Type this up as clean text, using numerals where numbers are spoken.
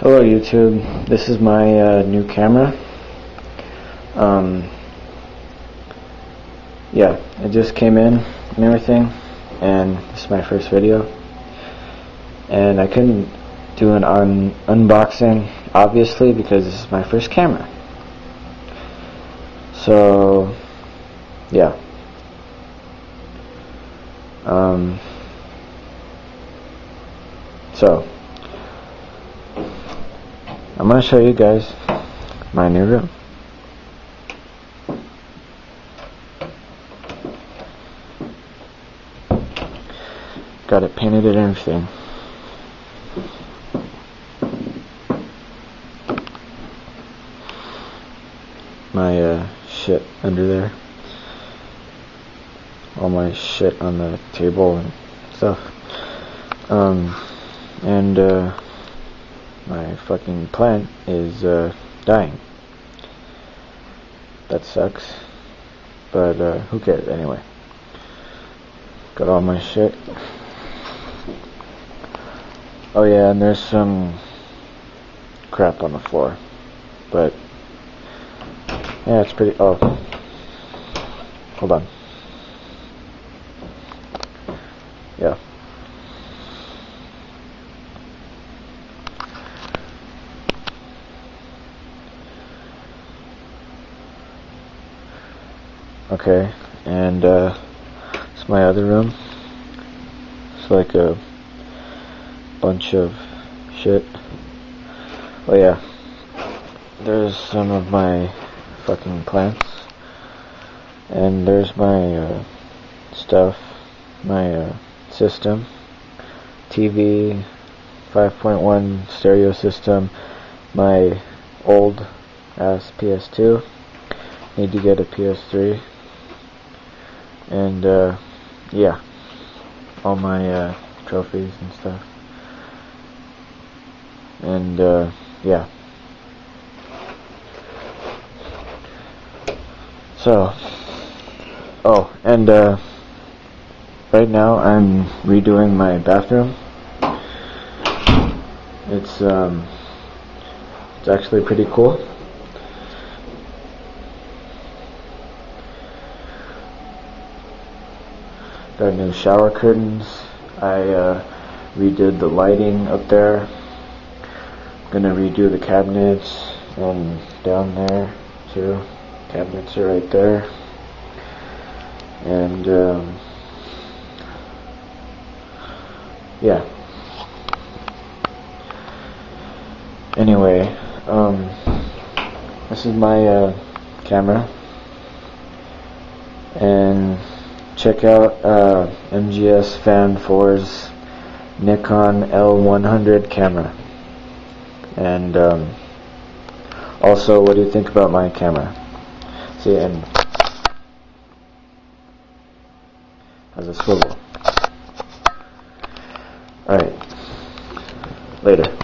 Hello YouTube, this is my new camera. Yeah, it just came in and everything, and this is my first video, and I couldn't do an unboxing obviously because this is my first camera. So yeah, so I'm going to show you guys my new room. Got it painted and everything. My shit under there. All my shit on the table and stuff. My fucking plant is dying. That sucks, but who cares anyway. Got all my shit. Oh yeah, and there's some crap on the floor, but yeah, it's pretty. Oh, hold on. Yeah. Okay, and it's my other room. It's like a bunch of shit. Oh yeah, there's some of my fucking plants, and there's my stuff, my system, TV, 5.1 stereo system, my old ass PS2. Need to get a PS3. And yeah, all my trophies and stuff. And yeah. So, oh, and right now I'm redoing my bathroom. It's actually pretty cool. Got new shower curtains. I redid the lighting up there. Gonna redo the cabinets and down there too. Cabinets are right there. And yeah. Anyway, this is my camera, and check out MGS Fan 4's Nikon L100 camera. And also, what do you think about my camera? See, and has a swivel. Alright, later.